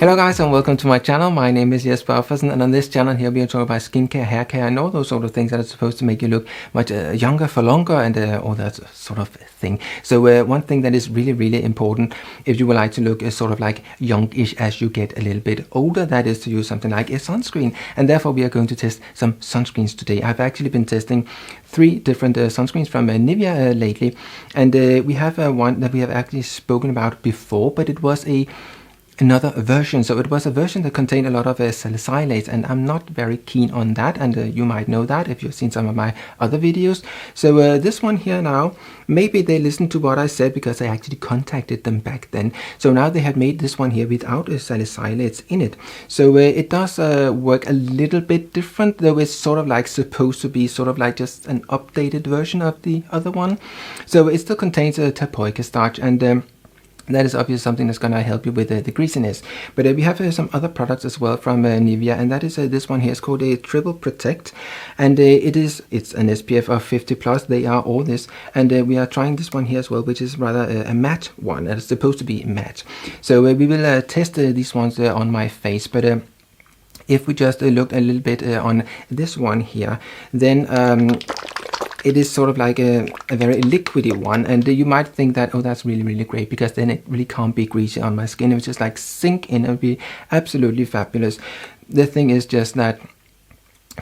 Hello guys and welcome to my channel. My name is Jesper Offersen, and on this channel here we are talking about skincare, hair care and all those sort of things that are supposed to make you look much younger for longer and all that sort of thing. So one thing that is really important if you would like to look sort of like youngish as you get a little bit older, that is to use something like a sunscreen, and therefore we are going to test some sunscreens today. I've actually been testing 3 different sunscreens from Nivea lately, and we have one that we have actually spoken about before, but it was another version. So it was a version that contained a lot of salicylates, and I'm not very keen on that, and you might know that if you've seen some of my other videos. So this one here now, maybe they listened to what I said because I actually contacted them back then. So now they have made this one here without salicylates in it. So it does work a little bit different, though it's sort of like supposed to be sort of like just an updated version of the other one. So it still contains a tapioca starch, and that is obviously something that's going to help you with the greasiness. But we have some other products as well from Nivea, and that is this one here. It's called a Triple Protect, and it's an SPF of 50 plus. They are all this, and we are trying this one here as well, which is rather a matte one, and it's supposed to be matte. So we will test these ones on my face, but if we just look a little bit on this one here, then it is sort of like a very liquidy one, and you might think that, oh, that's really great, because then it really can't be greasy on my skin. It would just like sink in and be absolutely fabulous. The thing is just that,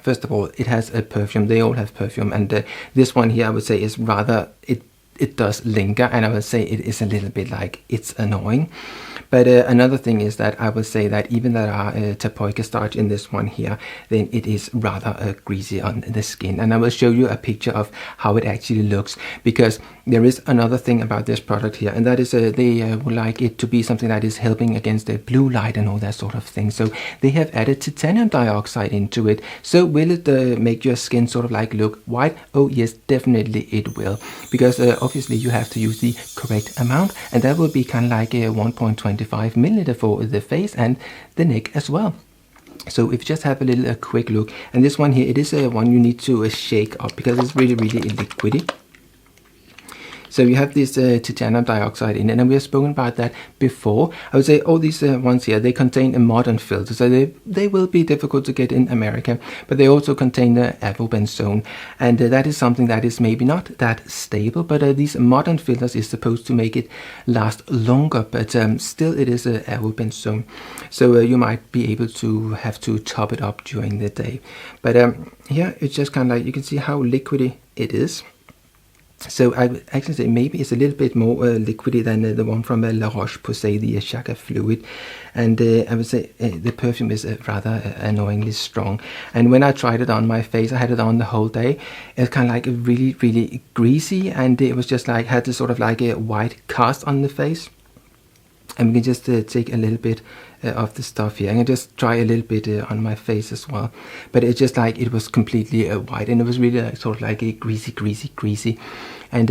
first of all, it has a perfume. They all have perfume, and this one here I would say is rather, it does linger, and I would say it is a little bit like, it's annoying. But another thing is that I would say that even there are tapioca starch in this one here, then it is rather greasy on the skin. And I will show you a picture of how it actually looks, because there is another thing about this product here, and that is they would like it to be something that is helping against the blue light and all that sort of thing. So they have added titanium dioxide into it. So will it make your skin sort of like look white? Oh yes, definitely it will, because obviously you have to use the correct amount, and that will be kind of like a 1.25 milliliter for the face and the neck as well. So if you just have a little quick look, and this one here, it is one you need to shake up because it's really liquidy. So you have this titanium dioxide in it, and we have spoken about that before. I would say all these ones here, they contain a modern filter, so they will be difficult to get in America, but they also contain the avobenzone, and that is something that is maybe not that stable, but these modern filters is supposed to make it last longer, but still it is avobenzone, so you might be able to have to top it up during the day. But here it's just kind of like, you can see how liquidy it is. So I would actually say maybe it's a little bit more liquidy than the one from La Roche-Posay, the Shaka Fluid. And I would say the perfume is rather annoyingly strong. And when I tried it on my face, I had it on the whole day. It was kind of like really greasy, and it was just like, had this sort of like a white cast on the face. And we can just take a little bit of the stuff here. I can just try a little bit on my face as well. But it's just like, it was completely white, and it was really sort of like a greasy. And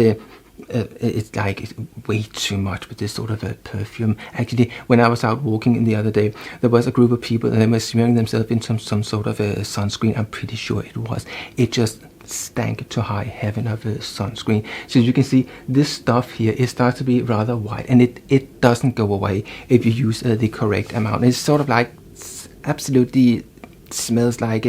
it's like it's way too much with this sort of a perfume. Actually, when I was out walking the other day, there was a group of people, and they were smearing themselves in some sort of a sunscreen. I'm pretty sure it was. It just stank to high heaven of a sunscreen. So you can see this stuff here, it starts to be rather white, and it doesn't go away if you use the correct amount. It's sort of like absolutely smells like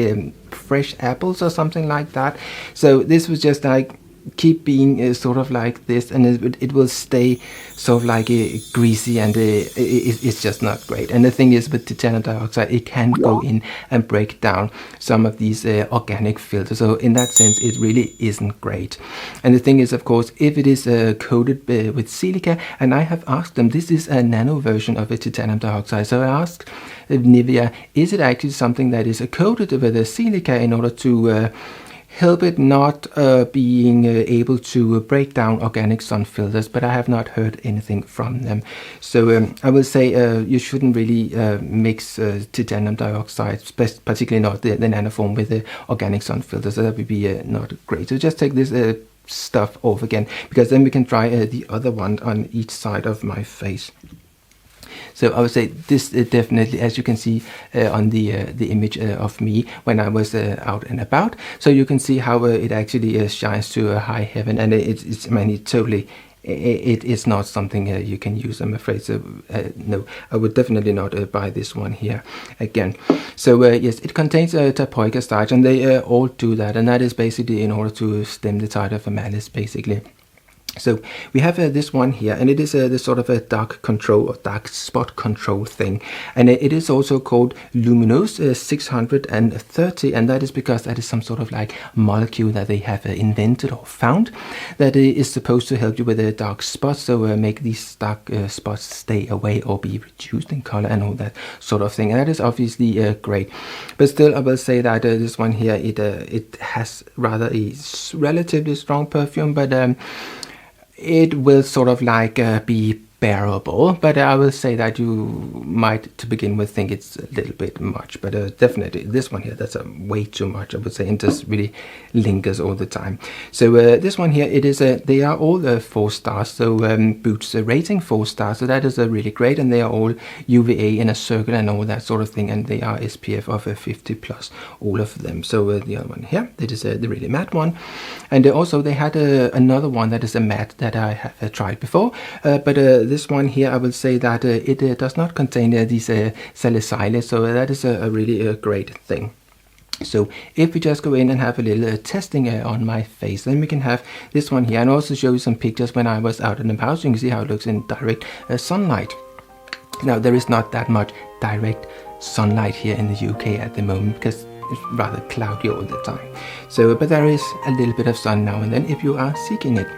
fresh apples or something like that. So this was just like, keep being sort of like this, and it will stay sort of like greasy, and it's just not great. And the thing is, with titanium dioxide, it can go in and break down some of these organic filters. So in that sense, it really isn't great. And the thing is, of course, if it is coated with silica, and I have asked them, this is a nano version of a titanium dioxide. So I asked Nivea, is it actually something that is coated with a silica in order to help it not being able to break down organic sun filters? But I have not heard anything from them. So I will say you shouldn't really mix titanium dioxide, particularly not the nanoform, with the organic sun filters. So that would be not great. So just take this stuff off again, because then we can try the other one on each side of my face. So I would say this definitely, as you can see on the image of me when I was out and about. So you can see how it actually shines to a high heaven, and it's I mean, it totally it is not something you can use, I'm afraid. So no, I would definitely not buy this one here again. So yes, it contains tapioca starch, and they all do that, and that is basically in order to stem the tide of a malice, basically. So we have this one here, and it is this sort of a dark control or dark spot control thing, and it is also called Luminous 630, and that is because that is some sort of like molecule that they have invented or found that is supposed to help you with the dark spots, so make these dark spots stay away or be reduced in color and all that sort of thing, and that is obviously great. But still, I will say that this one here, it has rather a relatively strong perfume, but it will sort of like be bearable, but I will say that you might to begin with think it's a little bit much, but definitely this one here, that's way too much, I would say, and just really lingers all the time. So this one here, it is they are all 4 stars, so Boots rating 4 stars, so that is really great, and they are all UVA in a circle and all that sort of thing, and they are SPF of 50 plus, all of them. So the other one here, that is the really matte one, and also they had another one that is a matte that I have tried before, but this one here, I will say that it does not contain these salicylates, so that is a really great thing. So if we just go in and have a little testing on my face, then we can have this one here, and also show you some pictures when I was out in the house. You can see how it looks in direct sunlight. Now, there is not that much direct sunlight here in the UK at the moment, because it's rather cloudy all the time. So, but there is a little bit of sun now and then if you are seeking it.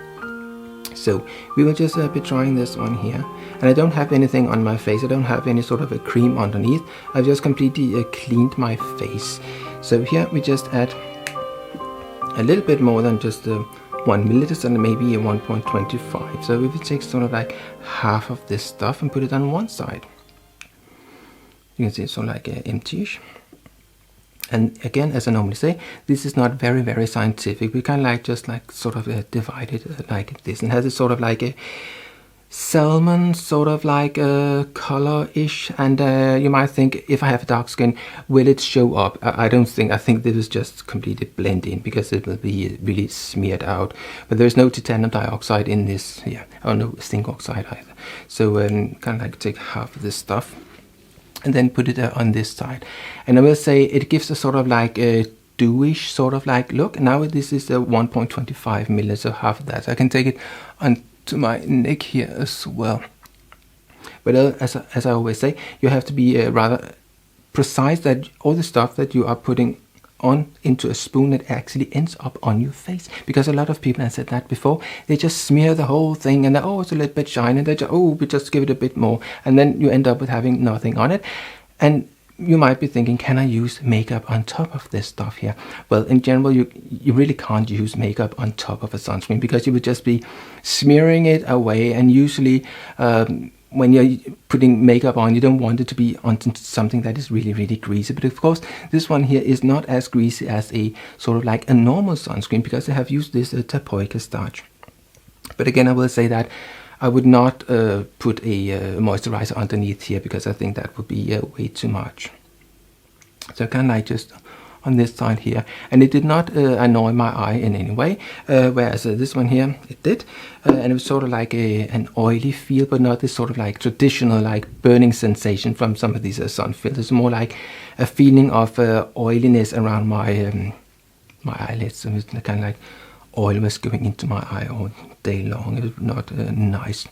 So we will just be trying this one here, and I don't have anything on my face. I don't have any sort of a cream underneath. I've just completely cleaned my face. So here we just add a little bit more than just 1 milliliter, and maybe a 1.25. So if we take sort of like half of this stuff and put it on one side, you can see it's sort of like empty-ish. And again, as I normally say, this is not very, very scientific. We kind of like just like sort of divide it like this, and has a sort of like a salmon sort of like color-ish. And you might think, if I have dark skin, will it show up? I don't think. I think this is just completely blend in, because it will be really smeared out. But there's no titanium dioxide in this here, or no zinc oxide either. So kind of like take half of this stuff and then put it on this side, and I will say it gives a sort of like a dewish sort of like look. Now this is a 1.25 milliliters, so half of that. So I can take it onto my neck here as well. But as I always say, you have to be rather precise that all the stuff that you are putting on into a spoon, that actually ends up on your face, because a lot of people, have said that before, they just smear the whole thing, and oh, it's a little bit shiny, and they just, oh, we just give it a bit more, and then you end up with having nothing on it. And you might be thinking, can I use makeup on top of this stuff here? Well, in general, you really can't use makeup on top of a sunscreen, because you would just be smearing it away, and usually when you're putting makeup on, you don't want it to be on something that is really, really greasy. But of course, this one here is not as greasy as a sort of like a normal sunscreen, because I have used this tapioca starch. But again, I will say that I would not put a moisturizer underneath here, because I think that would be way too much. So kind of like just on this side here, and it did not annoy my eye in any way, whereas this one here, it did, and it was sort of like an oily feel, but not this sort of like traditional like burning sensation from some of these sun filters. More like a feeling of oiliness around my my eyelids. So it's kind of like oil was going into my eye all day long. It was not nice.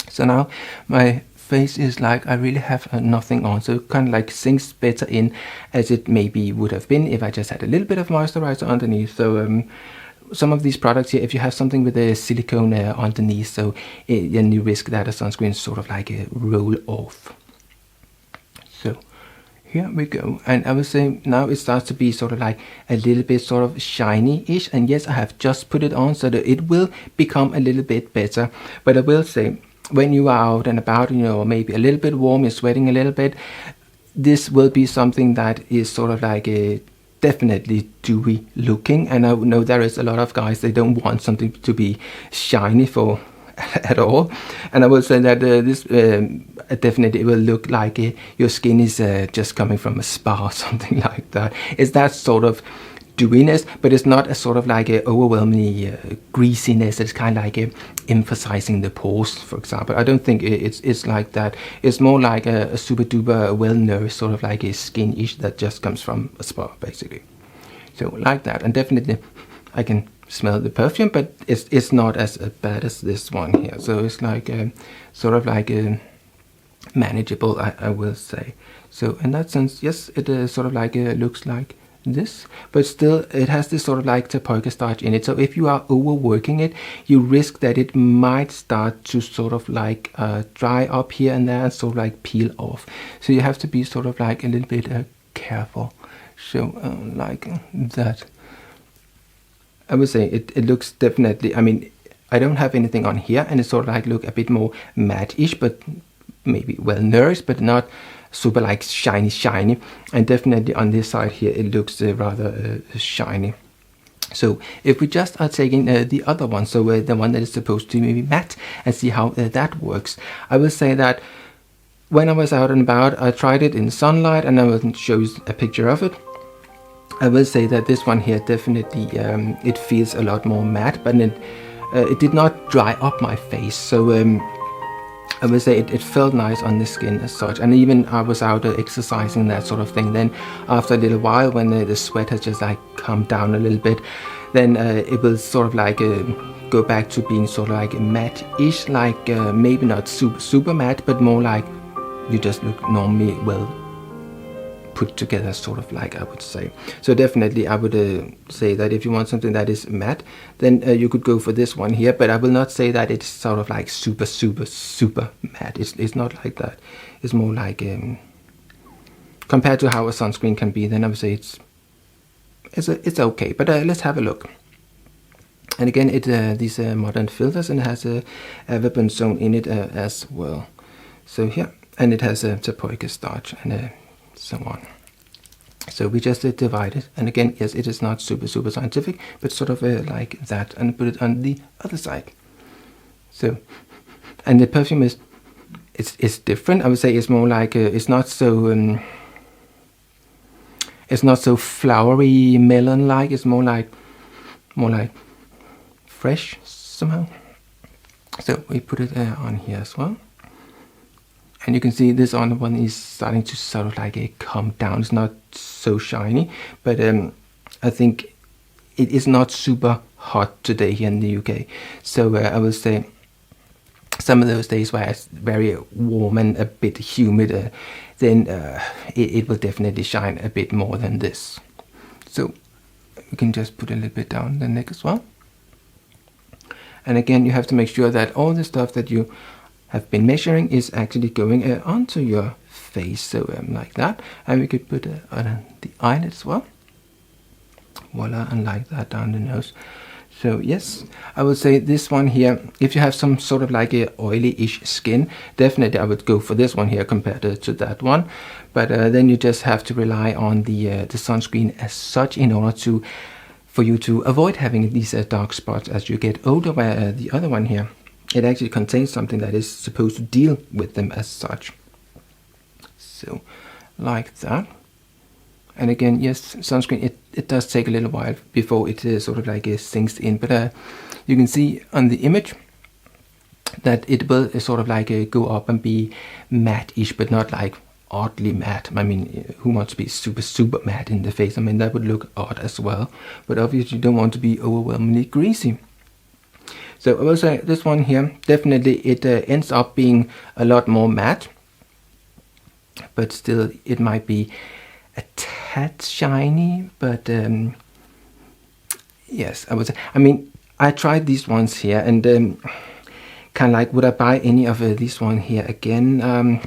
So now my face is like I really have nothing on, so it kind of like sinks better in, as it maybe would have been if I just had a little bit of moisturizer underneath. So some of these products here, if you have something with a silicone underneath, so then you risk that a sunscreen sort of like a roll off. So here we go, and I would say now it starts to be sort of like a little bit sort of shiny-ish, and yes, I have just put it on, so that it will become a little bit better. But I will say, when you are out and about, you know, maybe a little bit warm, you're sweating a little bit, this will be something that is sort of like a definitely dewy looking. And I know there is a lot of guys, they don't want something to be shiny for at all. And I will say that this definitely will look like your skin is just coming from a spa or something like that. It's that sort of dewiness, but it's not a sort of like a overwhelming greasiness. It's kind of like emphasizing the pores, for example. I don't think it's like that. It's more like a super duper well nourished sort of like a skin-ish that just comes from a spa, basically. So like that, and definitely I can smell the perfume, but it's not as bad as this one here. So it's like sort of like manageable, I will say. So in that sense, yes, it sort of like looks like this, but still it has this sort of like tapioca starch in it. So if you are overworking it, you risk that it might start to sort of like dry up here and there and sort of like peel off. So you have to be sort of like a little bit careful. So like that. I would say it looks definitely, I mean, I don't have anything on here, and it sort of like look a bit more matte-ish, but maybe well nourished, but not super like shiny. And definitely on this side here it looks rather shiny. So if we just are taking the other one, so the one that is supposed to be matte, and see how that works, I will say that when I was out and about, I tried it in sunlight, and I will show you a picture of it. I will say that this one here definitely it feels a lot more matte, but it did not dry up my face. So I would say it felt nice on the skin as such. And even I was out exercising, that sort of thing, then after a little while, when the sweat has just like calmed down a little bit, then it will sort of like go back to being sort of like matte-ish, like maybe not super matte, but more like you just look normally well put together, sort of like, I would say. So definitely I would say that if you want something that is matte, then you could go for this one here, but I will not say that it's sort of like super matte. It's not like that. It's more like compared to how a sunscreen can be, then I would say it's okay. But let's have a look. And again, it these modern filters, and it has a avobenzone in it as well. So here, and it has a tapioca starch and so on. So we just divide it, and again, yes, it is not super scientific, but sort of like that, and put it on the other side. So, and the perfume is it's different. I would say it's more like it's not so flowery melon like. It's more like fresh somehow. So we put it on here as well. And you can see this other one is starting to sort of like come down. It's not so shiny, but I think it is not super hot today here in the UK. So I would say some of those days where it's very warm and a bit humid, then it will definitely shine a bit more than this. So we can just put a little bit down the neck as well. And again, you have to make sure that all the stuff that you have been measuring is actually going onto your face, so like that. And we could put on the eyelid as well. Voila, and like that down the nose. So yes, I would say this one here, if you have some sort of like a oily-ish skin, definitely I would go for this one here compared to that one. But then you just have to rely on the sunscreen as such in order for you to avoid having these dark spots as you get older, where the other one here, it actually contains something that is supposed to deal with them as such. So, like that. And again, yes, sunscreen, it does take a little while before it sort of like sinks in. But you can see on the image that it will sort of like go up and be matte-ish, but not like oddly matte. I mean, who wants to be super matte in the face? I mean, that would look odd as well. But obviously you don't want to be overwhelmingly greasy. So I will say this one here, definitely it ends up being a lot more matte, but still it might be a tad shiny, but yes, I would say, I mean, I tried these ones here, and kind of like, would I buy any of these one here again?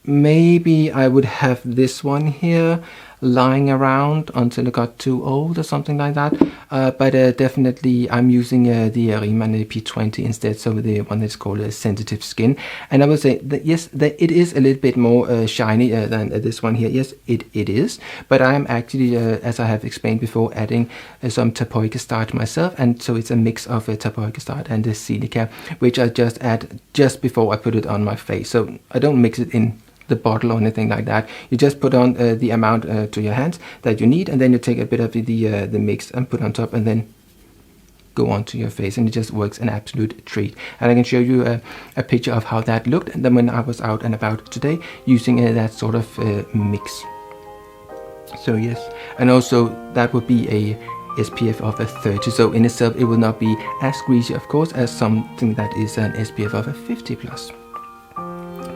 Maybe I would have this one here lying around until it got too old or something like that. But definitely I'm using the Rimmel P20 instead, so the one that's called Sensitive Skin. And I would say that yes, that it is a little bit more shiny than this one here. Yes, it is. But I'm actually, as I have explained before, adding some tapioca starch myself. And so it's a mix of tapioca starch and the silica, which I just add just before I put it on my face. So I don't mix it in the bottle or anything like that. You just put on the amount to your hands that you need, and then you take a bit of the mix and put on top, and then go onto your face, and it just works an absolute treat. And I can show you a picture of how that looked, and then when I was out and about today using that sort of mix. So yes, and also that would be a SPF of 30, so in itself it will not be as greasy, of course, as something that is an SPF of 50 plus.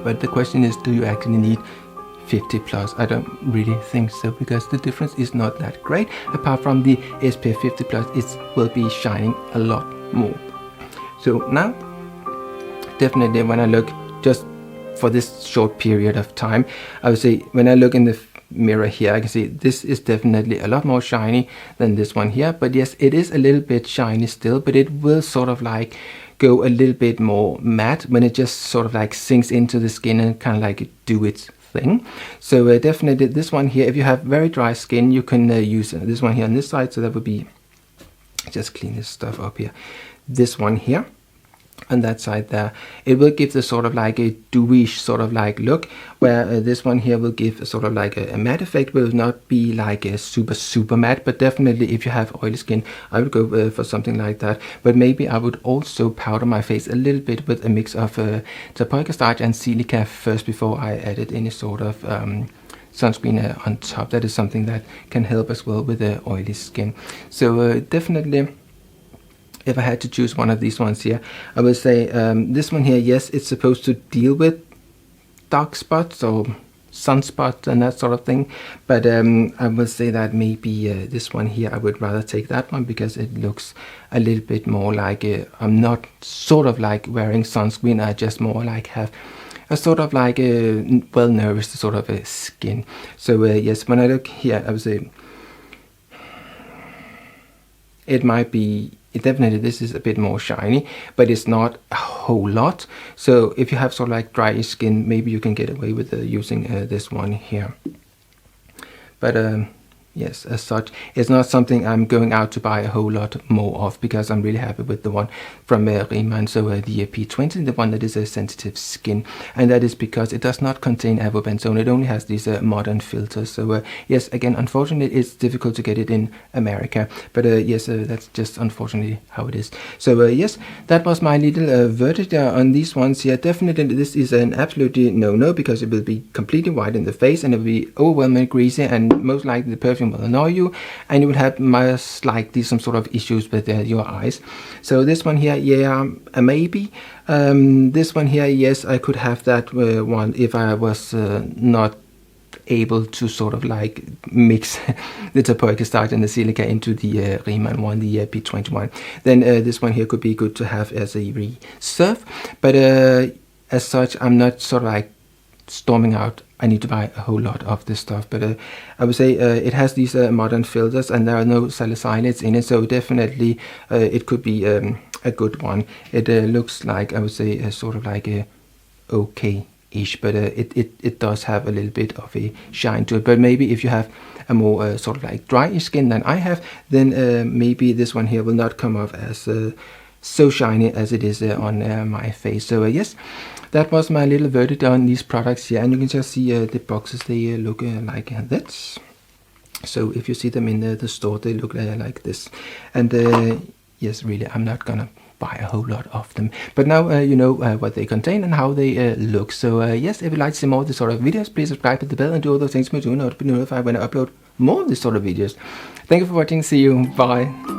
But the question is, do you actually need 50 plus? I don't really think so, because the difference is not that great. Apart from the SPF 50 plus, it will be shining a lot more. So now, definitely when I look just for this short period of time, I would say when I look in the mirror here, I can see this is definitely a lot more shiny than this one here. But yes, it is a little bit shiny still, but it will sort of like go a little bit more matte when it just sort of like sinks into the skin and kind of like do its thing. So definitely this one here, if you have very dry skin, you can use this one here on this side. So that would be, just clean this stuff up here, this one here on that side there. It will give the sort of like a dewish sort of like look, where this one here will give a sort of like a matte effect. Will not be like a super matte, but definitely if you have oily skin, I would go for something like that. But maybe I would also powder my face a little bit with a mix of tapioca starch and silica first before I added any sort of sunscreen on top. That is something that can help as well with the oily skin. So definitely, if I had to choose one of these ones here, I would say this one here, yes, it's supposed to deal with dark spots or sunspots and that sort of thing. But I would say that maybe this one here, I would rather take that one, because it looks a little bit more like I'm not sort of like wearing sunscreen. I just more like have a sort of like a well-nourished sort of a skin. So yes, when I look here, I would say it might be, definitely this is a bit more shiny, but it's not a whole lot. So if you have sort of like dry skin, maybe you can get away with using this one here. But yes, as such, it's not something I'm going out to buy a whole lot more of, because I'm really happy with the one from Riemann. So the P20, the one that is a sensitive skin, and that is because it does not contain avobenzone. It only has these modern filters. So yes, again, unfortunately, it's difficult to get it in America. But yes, that's just unfortunately how it is. So yes, that was my little verdict on these ones here. Definitely, this is an absolutely no-no, because it will be completely white in the face, and it will be overwhelmingly greasy, and most likely the perfume will annoy you, and you will have most likely some sort of issues with your eyes. So this one here, yeah, maybe. This one here, yes, I could have that one if I was not able to sort of like mix the tapioca starch and the silica into the Riemann one, the P21. Then this one here could be good to have as a reserve. But as such, I'm not sort of like storming out, I need to buy a whole lot of this stuff. But I would say it has these modern filters, and there are no salicylates in it, so definitely it could be a good one. It looks like, I would say, sort of like a okay-ish, but it does have a little bit of a shine to it. But maybe if you have a more sort of like dry skin than I have, then maybe this one here will not come off as so shiny as it is on my face. So yes, that was my little verdict on these products here, and you can just see the boxes, they look like this. So if you see them in the store, they look like this. And yes, really, I'm not gonna buy a whole lot of them, but now you know what they contain and how they look. So yes, if you'd like to see more of this sort of videos, please subscribe to the bell and do all those things to be notified when I upload more of this sort of videos. Thank you for watching. See you. Bye.